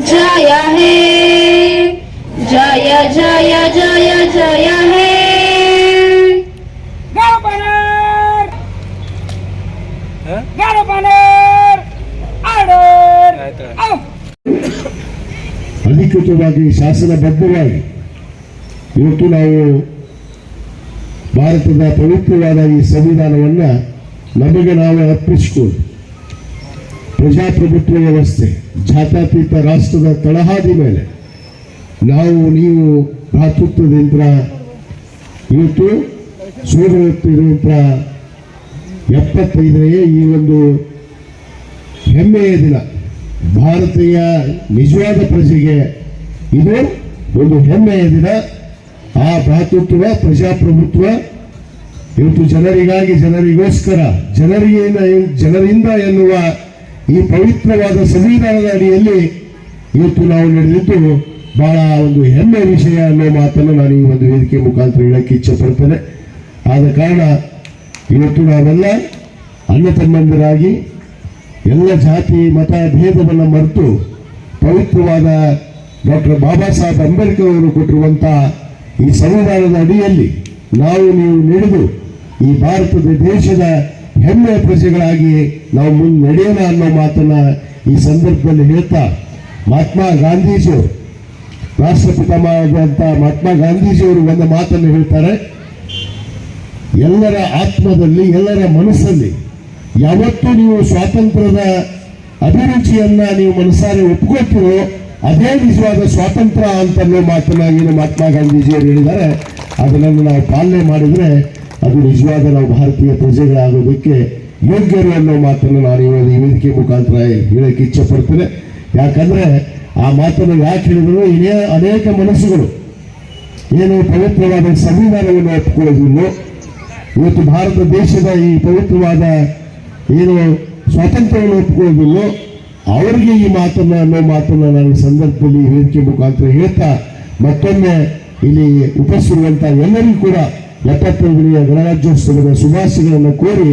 जय हे जय जय जय जय हे ಅಧಿಕೃತವಾಗಿ ಶಾಸನಬದ್ಧವಾಗಿ ಇವತ್ತು ನಾವು ಭಾರತದ ಪವಿತ್ರವಾದ ಈ ಸಂವಿಧಾನವನ್ನು ನಮಗೆ ನಾವು ಅರ್ಪಿಸಿಕೊಂಡು ಪ್ರಜಾಪ್ರಭುತ್ವ ವ್ಯವಸ್ಥೆ ಜಾತ್ಯತೀತ ರಾಷ್ಟ್ರದ ತಳಹಾದಿ ಮೇಲೆ ನೀವು ಭ್ರಾತೃತ್ವದಿಂದ ಇವತ್ತು ಸೋದರತ್ವದಿಂದ 75ನೇ ಈ ಒಂದು ಹೆಮ್ಮೆಯ ದಿನ ಭಾರತೀಯ ನಿಜವಾದ ಪ್ರಜೆಗೆ ಇದು ಒಂದು ಹೆಮ್ಮೆಯ ದಿನ. ಆ ಭ್ರಾತೃತ್ವ ಪ್ರಜಾಪ್ರಭುತ್ವ ಇವತ್ತು ಜನರಿಗಾಗಿ ಜನರಿಗೋಸ್ಕರ ಜನರಿಂದ ಎನ್ನುವ ಈ ಪವಿತ್ರವಾದ ಸಂವಿಧಾನದ ಅಡಿಯಲ್ಲಿ ಇವತ್ತು ನಾವು ನಡೆದಿದ್ದು ಬಹಳ ಒಂದು ಹೆಮ್ಮೆಯ ವಿಷಯ ಅನ್ನೋ ಮಾತನ್ನು ನಾನು ಈ ಒಂದು ವೇದಿಕೆ ಮುಖಾಂತರ ಹೇಳಕ್ಕೆ ಇಚ್ಛೆ ಪಡ್ತೇನೆ. ಆದ ಕಾರಣ ಇವತ್ತು ನಾವೆಲ್ಲ ಅಣ್ಣ ತಮ್ಮಂದಿರಾಗಿ ಎಲ್ಲ ಜಾತಿ ಮತ ಭೇದವನ್ನು ಮರೆತು ಪವಿತ್ರವಾದ ಡಾಕ್ಟರ್ ಬಾಬಾ ಸಾಹೇಬ್ ಅಂಬೇಡ್ಕರ್ ಅವರು ಕೊಟ್ಟಿರುವಂತಹ ಈ ಸಂವಿಧಾನದ ಅಡಿಯಲ್ಲಿ ನೀವು ನಡೆದು ಈ ಭಾರತದ ದೇಶದ ಹೆಮ್ಮೆಯ ಪ್ರಜೆಗಳಾಗಿ ನಾವು ಮುಂದೆ ನಡೆಯೋಣ ಅನ್ನೋ ಮಾತನ್ನ ಈ ಸಂದರ್ಭದಲ್ಲಿ ಹೇಳ್ತಾ, ಮಹಾತ್ಮ ಗಾಂಧೀಜಿಯವರು ರಾಷ್ಟ್ರಪಿತಾಮಹರಾದಂಥ ಮಹಾತ್ಮ ಗಾಂಧೀಜಿಯವರು ಒಂದು ಮಾತನ್ನು ಹೇಳ್ತಾರೆ, ಎಲ್ಲರ ಆತ್ಮದಲ್ಲಿ ಎಲ್ಲರ ಮನಸ್ಸಲ್ಲಿ ಯಾವತ್ತೂ ನೀವು ಸ್ವಾತಂತ್ರ್ಯದ ಅಭಿರುಚಿಯನ್ನ ನೀವು ಮನಸ್ಸಾರೆ ಒಪ್ಕೊಳ್ತೀರೋ ಅದೇ ನಿಜವಾದ ಸ್ವಾತಂತ್ರ್ಯ ಅಂತನ್ನೋ ಮಾತನಾಗಿ ಮಹಾತ್ಮ ಗಾಂಧೀಜಿಯವರು ಹೇಳಿದ್ದಾರೆ. ಅದನ್ನು ನಾವು ಪಾಲನೆ ಮಾಡಿದ್ರೆ ಅದು ನಿಜವಾದ ನಾವು ಭಾರತೀಯ ಪ್ರಜೆಗಳಾಗೋದಕ್ಕೆ ಯೋಗ್ಯರು ಅನ್ನೋ ಮಾತನ್ನು ನಾನು ಈ ವೇದಿಕೆ ಮುಖಾಂತರ ಹೇಳಕ್ಕೆ ಇಚ್ಛೆ ಪಡ್ತೇನೆ. ಯಾಕಂದ್ರೆ ಆ ಮಾತನ್ನು ಯಾಕೆ ಹೇಳಿದ್ರು, ಅನೇಕ ಮನಸ್ಸುಗಳು ಏನು ಪವಿತ್ರವಾದ ಸಂವಿಧಾನವನ್ನು ಒಪ್ಪಿಕೊಳ್ಳೋದಿಲ್ಲ, ಇವತ್ತು ಭಾರತ ದೇಶದ ಈ ಪವಿತ್ರವಾದ ಏನು ಸ್ವಾತಂತ್ರ್ಯವನ್ನು ಒಪ್ಪಿಕೊಳ್ಳೋದಿಲ್ಲ, ಅವರಿಗೆ ಈ ಮಾತನ್ನು ನಾನು ಈ ಸಂದರ್ಭದಲ್ಲಿ ವೇದಿಕೆ ಮುಖಾಂತರ ಹೇಳ್ತಾ ಮತ್ತೊಮ್ಮೆ ಇಲ್ಲಿ ಉಪಸ್ಥಿರುವಂತಹ ಎಲ್ಲರಿಗೂ ಕೂಡ 75ನೇ ಗಣರಾಜ್ಯೋತ್ಸವದ ಶುಭಾಶಯಗಳನ್ನು ಕೋರಿ